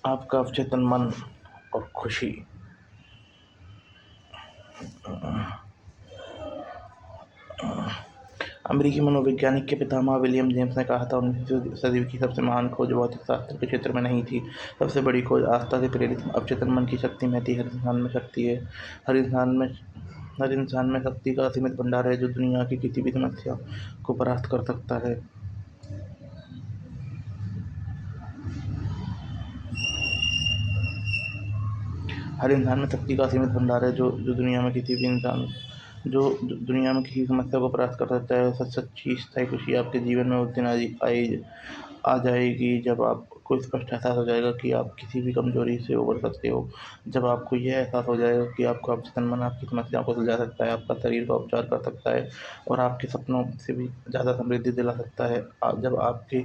आपका अवचेतन मन और खुशी। अमेरिकी मनोवैज्ञानिक के पितामह विलियम जेम्स ने कहा था, 19वीं सदी की सबसे महान खोज भौतिक शास्त्र के क्षेत्र में नहीं थी। सबसे बड़ी खोज आस्था से प्रेरित अवचेतन मन की शक्ति में थी। हर इंसान में शक्ति है। हर इंसान में शक्ति का असीमित भंडार है, जो दुनिया की किसी भी समस्या को परास्त कर सकता है। हर इंसान में शक्ति का असीमित भंडार है, जो जो दुनिया में किसी भी इंसान जो दुनिया में किसी समस्या को परास्त कर सकता है। सच्ची स्थायी खुशी आपके जीवन में उस दिन आ जाएगी जब आपको स्पष्ट एहसास हो जाएगा कि आप किसी भी कमजोरी से उबर सकते हो। जब आपको यह एहसास हो जाएगा कि आपका अवचेतन मन आपकी समस्याओं को सुलझा सकता है, आपका शरीर का उपचार कर सकता है और आपके सपनों से भी ज़्यादा समृद्धि दिला सकता है। जब आपके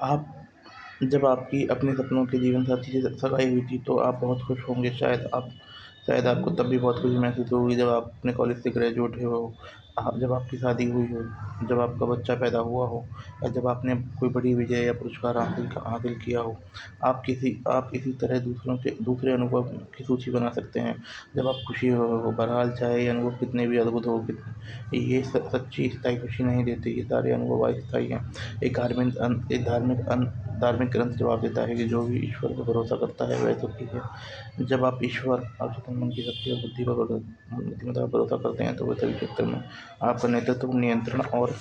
आप जब आपकी अपने सपनों के जीवन साथी से सगाई हुई थी तो आप बहुत खुश होंगे। शायद आपको तब भी बहुत खुशी महसूस होगी जब आप अपने कॉलेज से ग्रेजुएट हुए हो, जब आपकी शादी हुई हो, जब आपका बच्चा पैदा हुआ हो या जब आपने कोई बड़ी विजय या पुरस्कार हासिल किया हो। आप इसी तरह दूसरे अनुभव की सूची बना सकते हैं जब आप खुशी हो। बहरहाल, चाहे ये अनुभव कितने भी अद्भुत हो, ये सच्ची स्थायी खुशी नहीं देते। ये सारे अनुभव अस्थायी हैं। एक धार्मिक ग्रंथ जवाब देता है कि जो भी ईश्वर पर भरोसा करता है वह सुखी है। जब आप ईश्वर, अवचेतन मन की शक्ति और बुद्धिमत्ता पर भरोसा करते हैं तो वे सभी क्षेत्र में आपका नेतृत्व, नियंत्रण और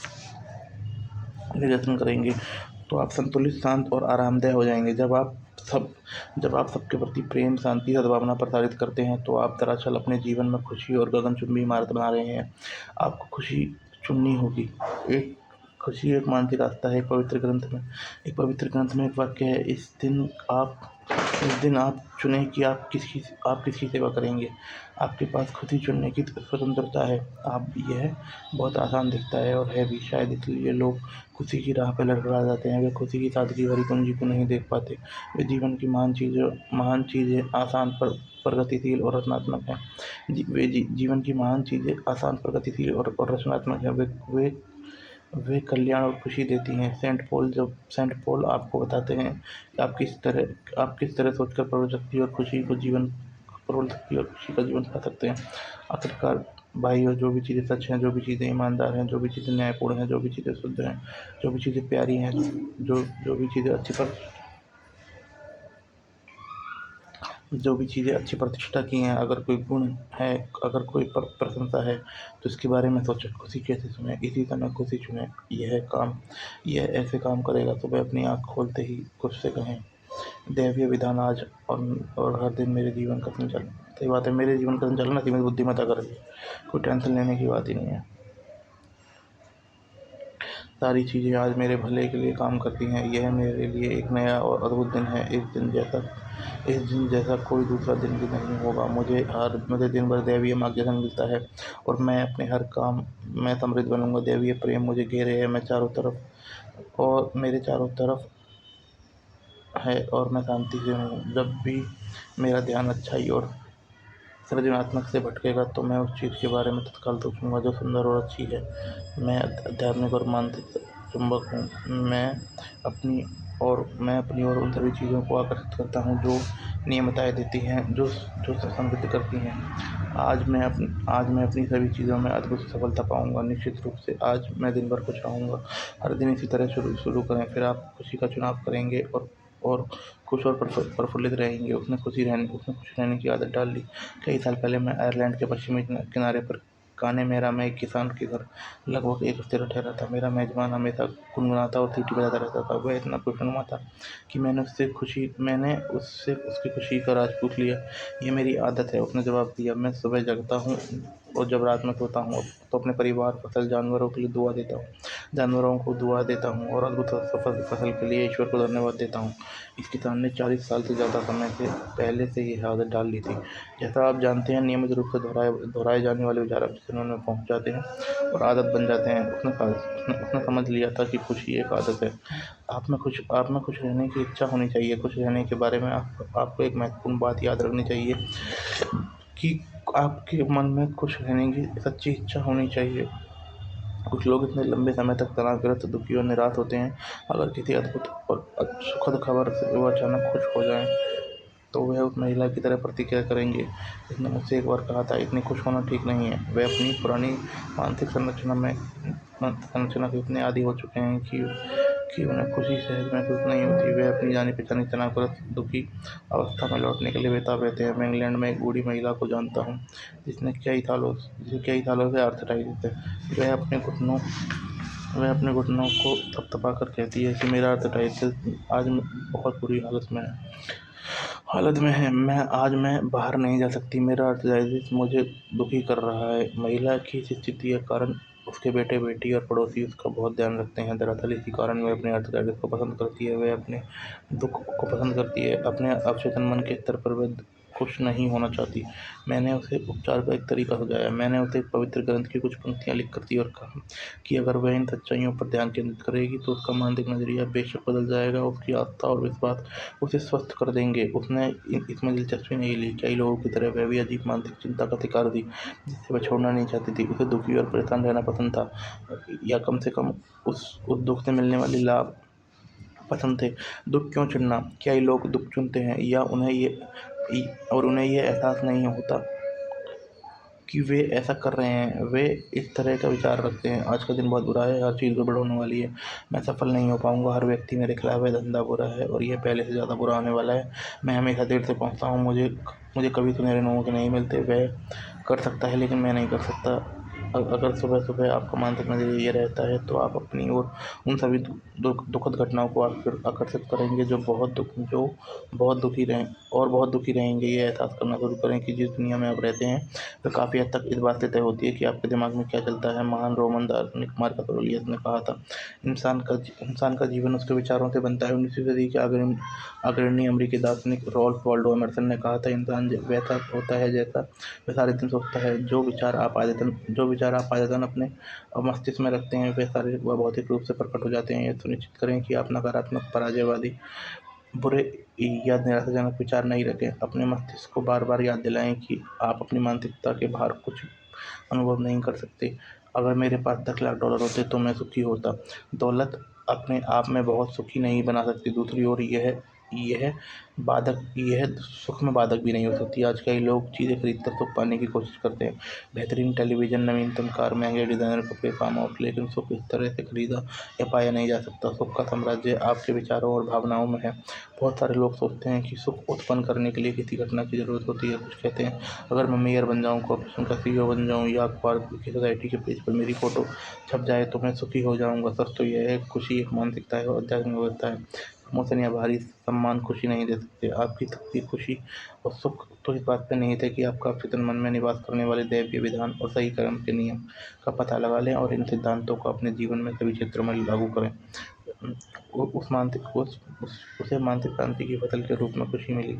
निर्देशन करेंगे। तो आप संतुलित, शांत और आरामदेह हो जाएंगे। जब आप सबके प्रति प्रेम, शांति, सद्भावना प्रसारित करते हैं तो आप दरअसल अपने जीवन में खुशी और गगनचुंबी इमारत बना रहे हैं। आपको खुशी चुननी होगी। एक खुशी एक मानसिक आस्था है। एक पवित्र ग्रंथ में एक वाक्य है, इस दिन आप चुनें कि आप किसकी सेवा करेंगे। आपके पास खुशी चुनने की स्वतंत्रता है। आप यह बहुत आसान दिखता है और है भी। शायद इसलिए लोग खुशी की राह पर लड़खड़ा जाते हैं। वे खुशी की सादगी भरी कुंजी को नहीं देख पाते। वे जीवन की महान चीज़ें आसान पर प्रगतिशील और रचनात्मक हैं। जीवन की महान चीज़ें आसान, प्रगतिशील और रचनात्मक हैं। वे कल्याण और खुशी देती हैं। सेंट पॉल आपको बताते हैं कि आप किस तरह सोचकर प्रवृत्ति और खुशी को जीवन प्रवृत्ति और खुशी का जीवन पा सकते हैं। आखिरकार भाइयों, जो भी चीज़ें सच हैं, जो भी चीज़ें ईमानदार हैं, जो भी चीज़ें न्यायपूर्ण हैं, जो भी चीज़ें शुद्ध हैं, जो भी चीज़ें प्यारी हैं, जो भी चीज़ें अच्छी प्रतिष्ठा की हैं, अगर कोई गुण है, अगर कोई प्रशंसा है, तो इसके बारे में सोचें। खुशी कैसे चुनें? इसी समय खुशी चुनें। यह ऐसे काम करेगा। सुबह अपनी आँख खोलते ही खुद से कहें, दैवीय विधान आज और हर दिन मेरे जीवन का संचालन। सही बात है, मेरे जीवन का संचालन असीमित बुद्धिमत्ता कर रही है। कोई टेंशन लेने की बात ही नहीं है। सारी चीज़ें आज मेरे भले के लिए काम करती हैं। यह मेरे लिए एक नया और अद्भुत दिन है। इस दिन जैसा कोई दूसरा दिन भी नहीं होगा। मुझे दिन भर दैवीय मार्गदर्शन मिलता है और मैं अपने हर काम में समृद्ध बनूंगा। दैवीय प्रेम मुझे घेरे है, मेरे चारों तरफ है और मैं शांति से हूँ। जब भी मेरा ध्यान अच्छाई और सृजनात्मक से भटकेगा तो मैं उस चीज़ के बारे में तत्काल सोचूंगा जो सुंदर और अच्छी है। मैं आध्यात्मिक और मानसिक चुंबक हूँ। मैं अपनी और उन सभी चीज़ों को आकर्षित करता हूँ जो नियमताएँ देती हैं, जो समृद्ध करती हैं। आज मैं अपनी सभी चीज़ों में अद्भुत सफलता पाऊंगा। निश्चित रूप से आज मैं दिन भर खुश रहूँगा। हर दिन इसी तरह शुरू करें, फिर आप खुशी का चुनाव करेंगे और खुश और प्रफुल्लित रहेंगे। उसने खुश रहने की आदत डाल ली। कई साल पहले मैं आयरलैंड के पश्चिमी किनारे पर काने मेरा, मैं एक किसान के घर लगभग 1 हफ्ते ठहरा था। मेरा मेज़बान हमेशा गुनगुनाता और सीटी बजाता रहता था। वह इतना खुशनुमा था कि मैंने उससे उसकी खुशी का राज पूछ लिया। "ये मेरी आदत है," उसने जवाब दिया। "मैं सुबह जगता हूँ और जब रात में सोता हूँ तो अपने परिवार, फसल, जानवरों के लिए दुआ देता हूँ जानवरों को दुआ देता हूँ और अद्भुत फसल के लिए ईश्वर को धन्यवाद देता हूँ।" इस किसान ने 40 साल से ज़्यादा समय से पहले से ये आदत डाल ली थी। जैसा आप जानते हैं, नियमित रूप से दोहराए जाने वाले विचार आपके मन में पहुँच जाते हैं और आदत बन जाते हैं। उसने समझ लिया था कि खुशी एक आदत है। आप में खुश रहने की इच्छा होनी चाहिए। खुश रहने के बारे में आपको एक महत्वपूर्ण बात याद रखनी चाहिए कि आपके मन में खुश रहने की सच्ची इच्छा होनी चाहिए। कुछ लोग इतने लंबे समय तक तनावग्रस्त, दुखी और निराश होते हैं। अगर किसी अद्भुत और सुखद खबर से वो अचानक खुश हो जाएं, तो वह उस महिला की तरह प्रतिक्रिया करेंगे। इसने मुझसे एक बार कहा था, "इतनी खुश होना ठीक नहीं है।" वे अपनी पुरानी मानसिक संरचना के इतने आदी हो चुके हैं कि उन्हें खुशी सहज महसूस नहीं होती। वे अपनी जानी-पहचानी तनावग्रस्त, दुखी अवस्था में लौटने के लिए बेताब रहते हैं। मैं इंग्लैंड में एक बूढ़ी महिला को जानता हूँ जिसे कई सालों से आर्थराइटिस है। वह अपने घुटनों वह अपने घुटनों को थपथपाकर कहती है कि मेरा आर्थराइटिस आज बहुत बुरी हालत में है। मैं बाहर नहीं जा सकती। मेरा आर्थराइटिस मुझे दुखी कर रहा है। महिला की इस स्थिति के कारण उसके बेटे-बेटी और पड़ोसी उसका बहुत ध्यान रखते हैं। दरअसल इसी कारण वह अपने आर्थराइटिस को पसंद करती है। वह अपने दुःख को पसंद करती है। अपने अवचेतन मन के स्तर पर वह खुश नहीं होना चाहती। मैंने उसे उपचार का एक तरीका सुझाया। मैंने उसे एक पवित्र ग्रंथ की कुछ पंक्तियाँ लिखकर दी और कहा कि अगर वह इन सच्चाइयों पर ध्यान केंद्रित करेगी तो उसका मानसिक नज़रिया बेशक बदल जाएगा। उसकी आस्था और विश्वास उसे स्वस्थ कर देंगे। उसने इसमें दिलचस्पी नहीं ली। कई लोगों की तरह वह भी अजीब मानसिक चिंता का शिकार थी, जिसे वह छोड़ना नहीं चाहती थी। उसे दुखी और परेशान रहना पसंद था, या कम से कम उस दुःख से मिलने वाले लाभ पसंद थे। दुःख क्यों चुनना? कई लोग दुःख चुनते हैं उन्हें ये एहसास नहीं होता कि वे ऐसा कर रहे हैं। वे इस तरह का विचार रखते हैं, आज का दिन बहुत बुरा है, हर चीज़ गड़बड़ होने वाली है, मैं सफल नहीं हो पाऊँगा, हर व्यक्ति मेरे खिलाफ है, धंधा बुरा है और यह पहले से ज़्यादा बुरा होने वाला है, मैं हमेशा देर से पहुँचता हूँ, मुझे कभी सुनहरे मौके नहीं मिलते। वह कर सकता है लेकिन मैं नहीं कर सकता। अगर सुबह-सुबह आपका मानसिक नज़रिया ये रहता है तो आप अपनी ओर उन सभी दुखद घटनाओं को आकर्षित करेंगे जो बहुत दुखी रहेंगे। ये एहसास करना शुरू करें कि जिस दुनिया में आप रहते हैं वह काफ़ी हद तक इस बात से तय होती है कि आपके दिमाग में क्या चलता है। महान रोमन दार्शनिक मार्कस ऑरेलियस ने कहा था, इंसान का जीवन उसके विचारों से बनता है। 19वीं सदी के अग्रणी अमेरिकी दार्शनिक रॉल्फ वाल्डो एमर्सन ने कहा था, इंसान वैसा होता है जैसा वह सारे दिन सोचता है। जो विचार आप आदतन अपने मस्तिष्क में रखते हैं वह भौतिक रूप से प्रकट हो जाते हैं। यह सुनिश्चित करें कि आप नकारात्मक, पराजयवादी, बुरे या निराशाजनक विचार नहीं रखें। अपने मस्तिष्क को बार-बार याद दिलाएं कि आप अपनी मानसिकता के बाहर कुछ अनुभव नहीं कर सकते। अगर मेरे पास $10 लाख होते तो मैं सुखी होता। दौलत अपने आप में बहुत सुखी नहीं बना सकती। दूसरी ओर यह सुख में बाधक भी नहीं हो सकती। आज कई लोग चीज़ें खरीदकर सुख पाने की कोशिश करते हैं, बेहतरीन टेलीविज़न, नवीनतम कार, महंगे डिज़ाइनर कपड़े, फार्म हाउस, लेकिन सुख इस तरह से खरीदा या पाया नहीं जा सकता। सुख का साम्राज्य आपके विचारों और भावनाओं में है। बहुत सारे लोग सोचते हैं कि सुख उत्पन्न करने के लिए किसी घटना की ज़रूरत होती है। कुछ कहते हैं, अगर मैं मेयर बन जाऊँ, कॉर्पोरेशन का CEO बन जाऊँ या अखबार की सोसाइटी के पेज पर मेरी फ़ोटो छप जाए तो मैं सुखी हो जाऊँगा। सच तो यह है, खुशी एक मानसिकता है और आध्यात्मिक व्यवस्था है। प्रमोशन या बाहरी सम्मान खुशी नहीं दे सकते। आपकी सच्ची खुशी और सुख तो इस बात पर निहित है कि आपका अवचेतन मन में निवास करने वाले दैवीय विधान और सही कर्म के नियम का पता लगा लें और इन सिद्धांतों को अपने जीवन में सभी क्षेत्रों में लागू करें। उसे मानसिक शांति की फसल के रूप में खुशी मिली।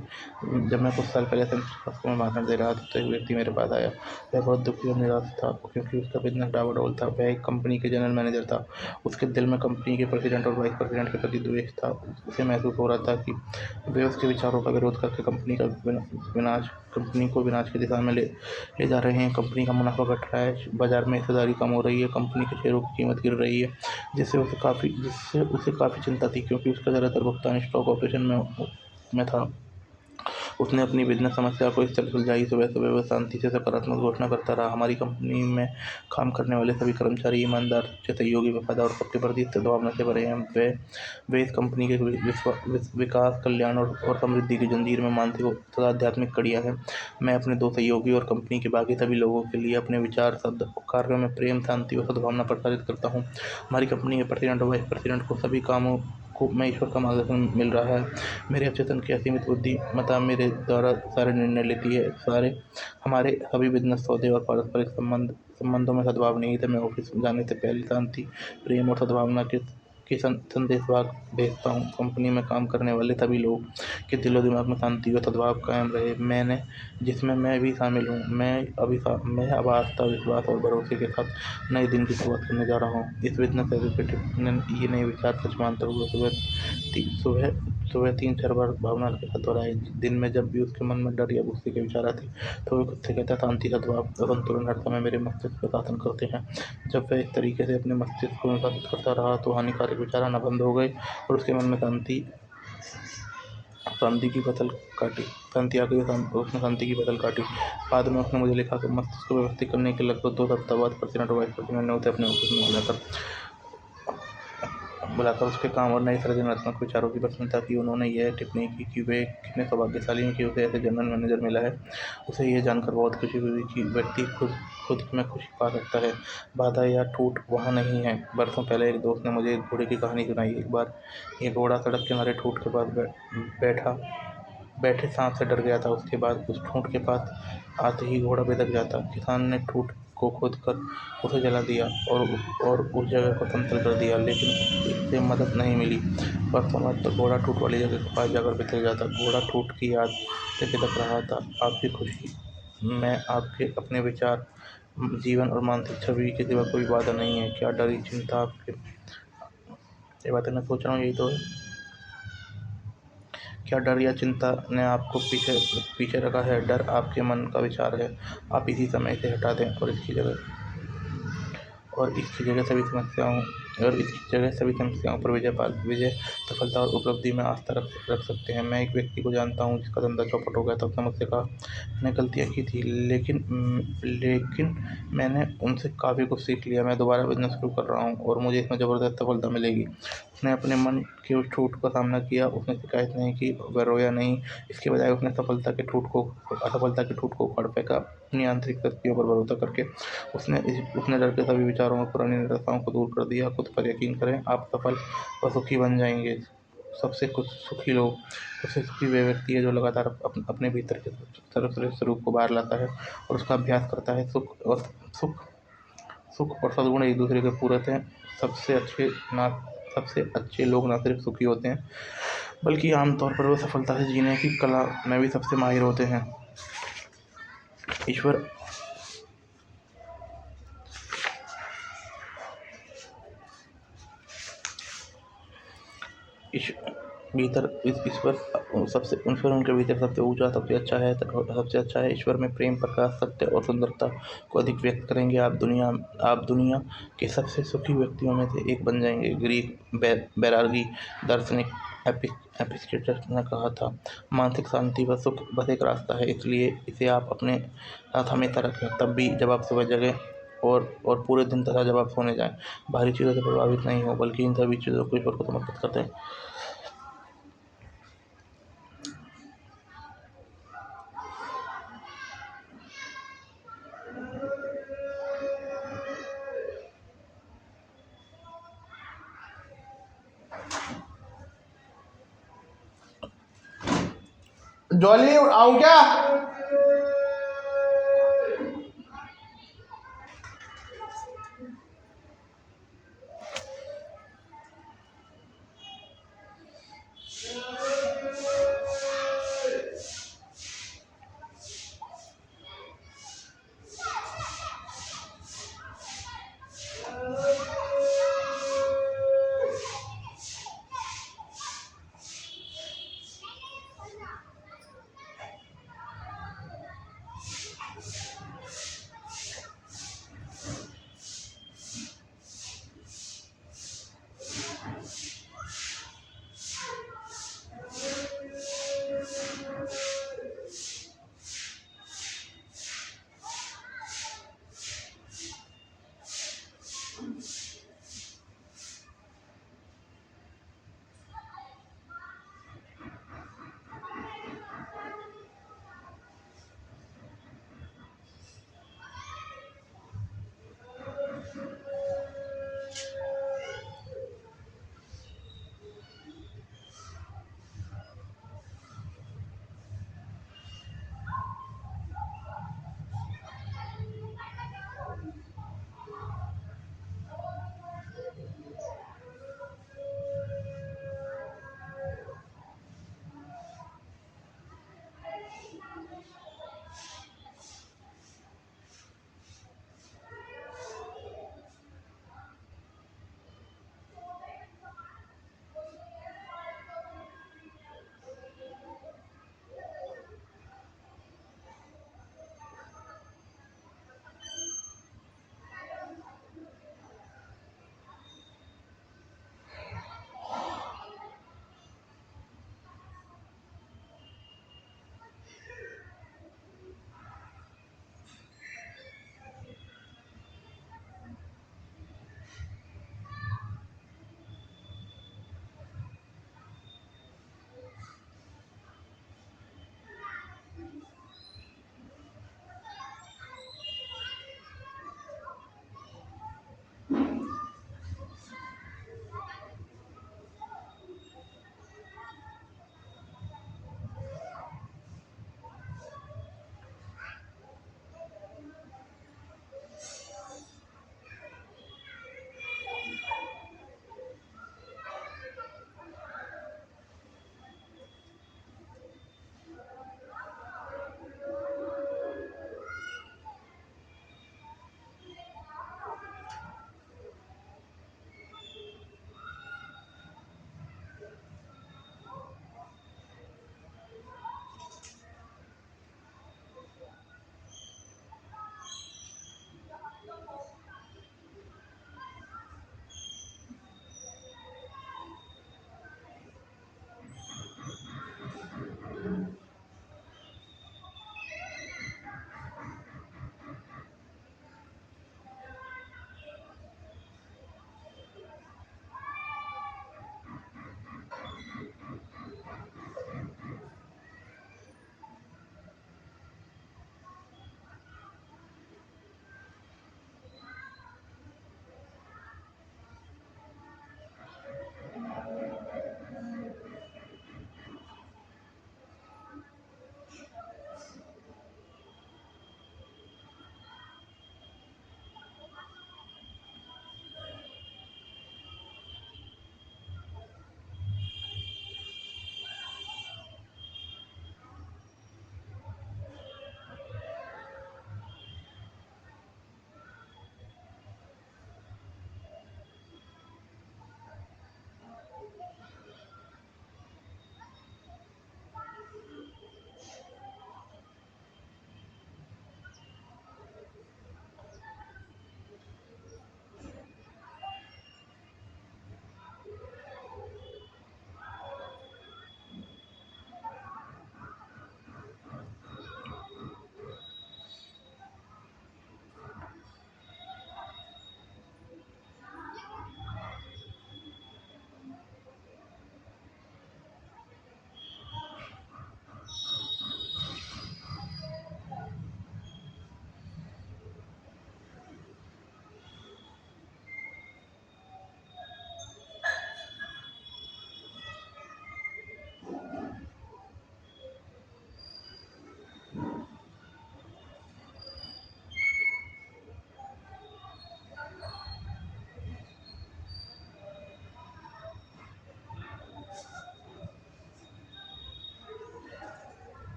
जब मैं कुछ साल पहले संस्कृत में भाषण दे रहा था तो एक व्यक्ति मेरे पास आया। वह बहुत दुखी और निराश था क्योंकि उसका बिजनेस डावाडोल था। वह एक कंपनी के जनरल मैनेजर था। उसके दिल में कंपनी के प्रेसिडेंट और वाइस प्रेसिडेंट के प्रति द्वेष था। उसे महसूस हो रहा था कि वे उसके विचारों का विरोध करके कंपनी को विनाश की दिशा में ले जा रहे हैं। कंपनी का मुनाफा घट रहा है, बाजार में हिस्सेदारी कम हो रही है, कंपनी के शेयरों की कीमत गिर रही है, जिससे उसे काफ़ी चिंता थी क्योंकि उसका ज़्यादातर भुगतान स्टॉक ऑपरेशन में था। उसने अपनी बिजनेस समस्या को इस तरह सुलझाई। सुबह-सुबह वह शांति से सकारात्मक घोषणा करता रहा, हमारी कंपनी में काम करने वाले सभी कर्मचारी ईमानदार, अच्छे सहयोगी, वफादार और सबके प्रति सद्भावना से भरे हैं। वे इस कंपनी के विकास, कल्याण और समृद्धि की जंजीर में मानसिक तथा आध्यात्मिक कड़ियाँ हैं। मैं अपने 2 सहयोगी और कंपनी के बाकी सभी लोगों के लिए अपने विचार, शब्द और कार्यों में प्रेम, शांति और सद्भावना प्रसारित करता हूँ। हमारी कंपनी के प्रेसिडेंट को सभी कामों को मैं ईश्वर का मार्गदर्शन मिल रहा है। मेरे अवचेतन की असीमित बुद्धिमत्ता मेरे द्वारा सारे निर्णय लेती है। हमारे सभी बिजनेस सौदे और पारस्परिक संबंधों में सद्भाव निहित है। मैं ऑफिस जाने से पहले शांति, प्रेम और सद्भावना के संदेश भेजता हूँ। कंपनी में काम करने वाले सभी लोग के दिलो दिमाग में शांति और सद्भाव कायम रहे, जिसमें मैं भी शामिल हूँ। मैं अब आस्था, विश्वास और भरोसे के साथ नए दिन की शुरुआत करने जा रहा हूँ। इस बिजनेस एग्जीक्यूटिव ने ये नए विचार सच मानते हुए सुबह 3-4 बार भावना के साथ दोहराए। दिन में जब भी उसके मन में डर या गुस्से के विचार आते, तो वह खुद से कहता, शांति, सद्भाव और संतुलन हर समय मेरे मस्तिष्क पर शासन करते हैं। जब वह इस तरीके से अपने मस्तिष्क को अनुशासित करता रहा, तो हानिकारक विचार आना बंद हो गए और उसके मन में शांति की फसल काटी। उसने शांति की फसल काटी। बाद में उसने मुझे लिखा कि मस्तिष्क को व्यवस्थित करने के लगभग 2 सप्ताह बाद प्रेसिडेंट और वाइस प्रेसिडेंट ने उसे अपने ऑफिस में बुलाकर उसके काम और नए सृजनात्मक विचारों की प्रशंसा की। उन्होंने यह टिप्पणी की कि वे कितने सौभाग्यशाली हैं कि उसे ऐसे जनरल मैनेजर मिला है। उसे यह जानकर बहुत खुशी हुई कि व्यक्ति खुद में खुशी पा सकता है, बाधा या टूट वहाँ नहीं है। बरसों पहले एक दोस्त ने मुझे एक घोड़े की कहानी सुनाई। एक बार ये घोड़ा सड़क किनारे ठूंठ के पास बैठे सांप से डर गया था। उसके बाद उस ठूंठ के पास आते ही घोड़ा बेधक जाता। किसान ने ठूंठ को खोदकर उसे जला दिया और उस जगह को समतल कर दिया, लेकिन इससे मदद नहीं मिली। बरसों बाद तो घोड़ा ठूंठ वाली जगह के पास जाकर बिखर जाता। घोड़ा ठूंठ की याद से बिलख रहा था। आपकी खुशी में आपके अपने विचार, जीवन और मानसिक छवि के सिवा कोई बाधा नहीं है। क्या डर या चिंता आपके ये बातें मैं सोच रहा हूँ, यही तो है। क्या डर या चिंता ने आपको पीछे रखा है? डर आपके मन का विचार है। आप इसी समय इसे हटा दें और इसकी जगह सभी समस्याओं पर विजय, सफलता और उपलब्धि में आस्था रख सकते हैं। मैं एक व्यक्ति को जानता हूँ जिसका धंधा चौपट हो गया था। उसने मुझसे कहा, मैंने गलतियाँ की थी, लेकिन मैंने उनसे काफ़ी कुछ सीख लिया। मैं दोबारा बिजनेस शुरू कर रहा हूँ और मुझे इसमें ज़बरदस्त सफलता मिलेगी। उसने अपने मन के उस ठूठ का सामना किया। उसने शिकायत नहीं की, वह रोया नहीं। इसके बजाय उसने असफलता के ठूठ को उखाड़ फेंका। अपनी आंतरिक शक्तियों पर भरोसा करके उसने डर के सभी विचारों और पुरानी निराशाओं को दूर कर दिया। खुद पर यकीन करें, आप सफल व सुखी बन जाएंगे। सबसे सुखी वह व्यक्ति है जो लगातार अपने भीतर के सर्वश्रेष्ठ स्वरूप को बाहर लाता है और उसका अभ्यास करता है। सुख और सद्गुण एक दूसरे के पूरक हैं। सबसे अच्छे लोग न सिर्फ सुखी होते हैं, बल्कि आमतौर पर वो सफलता से जीने की कला में भी सबसे माहिर होते हैं। ईश्वर ईश्वर उनके भीतर सबसे ऊंचा, सबसे अच्छा है। ईश्वर में प्रेम, प्रकाश, सत्य और सुंदरता को अधिक व्यक्त करेंगे। आप दुनिया के सबसे सुखी व्यक्तियों में से एक बन जाएंगे। ग्रीक बैरागी दार्शनिक एपिक्टेटस ने कहा था, मानसिक शांति व सुख बस एक रास्ता है। इसलिए इसे आप अपने साथ हमेशा रखें, तब भी जब आप सुबह जगें और पूरे दिन तथा जब आप सोने जाएं। बाहरी चीज़ों से प्रभावित नहीं हो, बल्कि इन सभी चीज़ों को ईश्वर को समर्पित करते हैं। जॉली आऊँ क्या?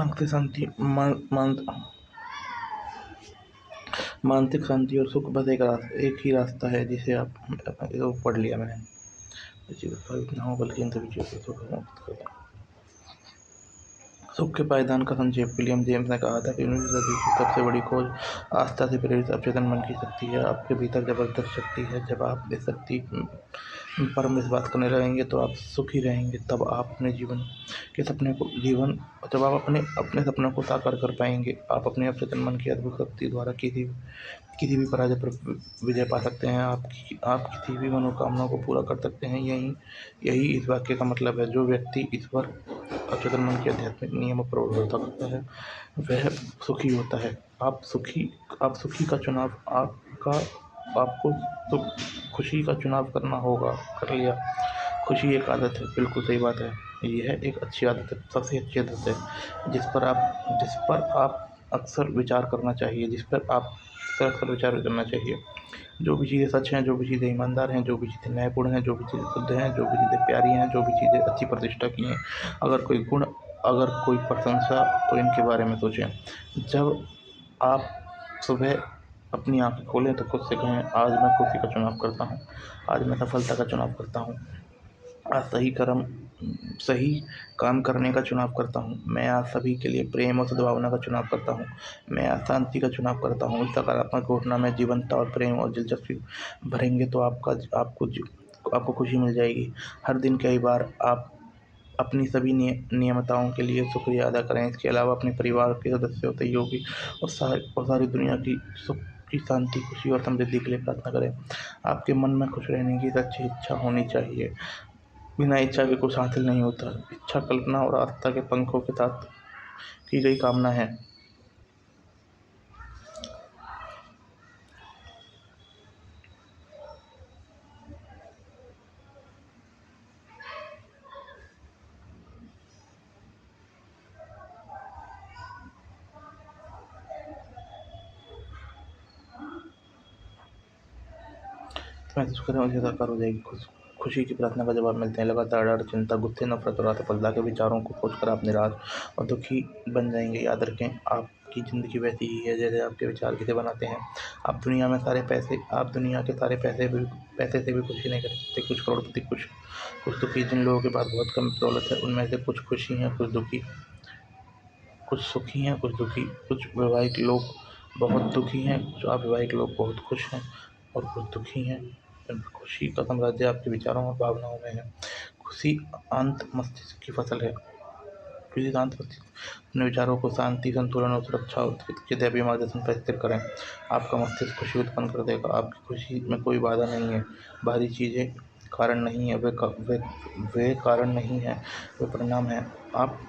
मानसिक शांति मानसिक शांति और सुख बस एक ही रास्ता है जिसे आप वो पढ़ लिया मैंने। ना हो बल्कि इन सभी चीज़ों से सुख मुक्त कर दो। सुख के पायदान का संक्षेप विलियम जेम्स ने कहा था कि 19वीं सदी की सबसे बड़ी खोज आस्था से प्रेरित अवचेतन मन की शक्ति है। आपके भीतर जबरदस्त शक्ति है। जब आप इस शक्ति पर विश्वास करने लगेंगे तो आप सुखी रहेंगे। तब आप अपने जीवन के सपने को जब आप अपने सपनों को साकार कर पाएंगे। आप अपने अवचेतन मन की अद्भुत शक्ति द्वारा किसी भी पराजय पर विजय पा सकते हैं। आप किसी भी मनोकामना को पूरा कर सकते हैं। यही इस वाक्य का मतलब है। जो व्यक्ति ईश्वर अवचेतन मन के आध्यात्मिक नियमों पर भरोसा करता है वह सुखी होता है। आप सुखी का चुनाव आपको खुशी का चुनाव करना होगा। कर लिया। खुशी एक आदत है। बिल्कुल सही बात है। यह एक अच्छी आदत है, सबसे अच्छी आदत है जिस पर आप अक्सर विचार करना चाहिए। जो भी चीज़ें सच हैं, जो भी चीज़ें ईमानदार हैं, जो भी चीज़ें न्यायपूर्ण हैं, जो भी चीज़ें शुद्ध हैं, जो भी चीज़ें प्यारी हैं, जो भी चीज़ें अच्छी प्रतिष्ठा की हैं, अगर कोई गुण, अगर कोई प्रशंसा, तो इनके बारे में सोचें। जब आप सुबह अपनी आँखें खोलें तो खुद से कहें, आज मैं खुशी का चुनाव करता हूँ, आज मैं सफलता का चुनाव करता हूँ, आज सही काम करने का चुनाव करता हूँ, मैं आज सभी के लिए प्रेम और सद्भावना का चुनाव करता हूँ, मैं आज शांति का चुनाव करता हूँ। इस सकारात्मक घोषणा में जीवंतता और प्रेम और दिलचस्पी भरेंगे तो आपको खुशी मिल जाएगी। हर दिन कई बार आप अपनी सभी नियमताओं के लिए शुक्रिया अदा करें। इसके अलावा अपने परिवार के सदस्यों, सहयोगी और सारी दुनिया की सुख की शांति, खुशी और समृद्धि के लिए प्रार्थना करें। आपके मन में खुश रहने की सच्ची इच्छा होनी चाहिए। बिना इच्छा के कुछ हासिल नहीं होता। इच्छा कल्पना और आस्था के पंखों के साथ की गई कामना है। महसूस करें और ये साकार हो जाएगी। खुशी की प्रार्थना का जवाब मिलते हैं। लगातार डर, चिंता, गुस्से, नफरत और असफलता के विचारों को सोचकर आप निराश और दुखी बन जाएंगे। याद रखें, आपकी ज़िंदगी वैसी ही है जैसे आपके विचार किसे बनाते हैं। आप दुनिया के सारे पैसे से भी खुशी नहीं खरीद सकते। कुछ करोड़पति, कुछ दुखी। जिन लोगों के पास बहुत कम दौलत है उनमें से कुछ खुशी हैं, कुछ दुखी, कुछ सुखी हैं, कुछ दुखी। कुछ वैवाहिक लोग बहुत दुखी हैं, कुछ अविवाहित लोग बहुत खुश हैं और कुछ दुखी हैं। खुशी का साम्राज्य आपके विचारों और भावनाओं में है। खुशी अंत मस्तिष्क की फसल है। अपने विचारों को शांति, संतुलन और सुरक्षा के दैवीय मार्गदर्शन पर स्थिर करें। आपका मस्तिष्क खुशी उत्पन्न कर देगा। आपकी खुशी में कोई बाधा नहीं है। बाहरी चीज़ें कारण नहीं है, वे कारण नहीं है, वे परिणाम है। आप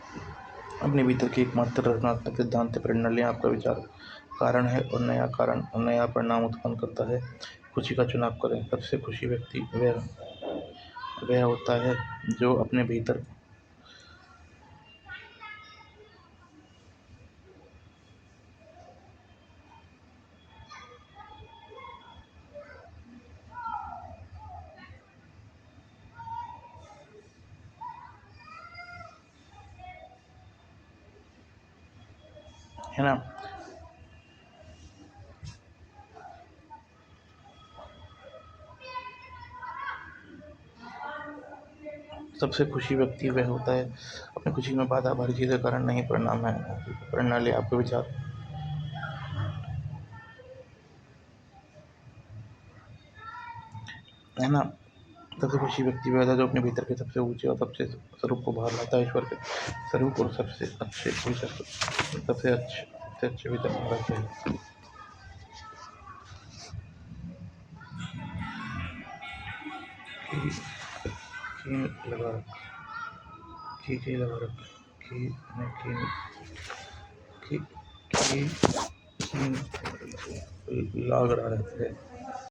अपने भीतर के एकमात्र रचनात्मक सिद्धांत से प्रेरणा लें। आपका विचार कारण है और नया परिणाम उत्पन्न करता है। खुशी का चुनाव करें। सबसे खुशी व्यक्ति वह होता है जो अपने भीतर है ना। सबसे खुशी व्यक्ति वह होता है अपनी खुशी में बाधा बाहरी चीज़ें कारण नहीं, परिणाम है। प्रेरणा ले आपके विचार, है ना। सबसे खुशी व्यक्ति वह है जो अपने भीतर के सबसे ऊंचे और सबसे स्वरूप को बाहर लाता है। ईश्वर के स्वरूप और सबसे अच्छे विचार बनाते हैं। की लगा रख की लगा रख की की की की लाग रहा है।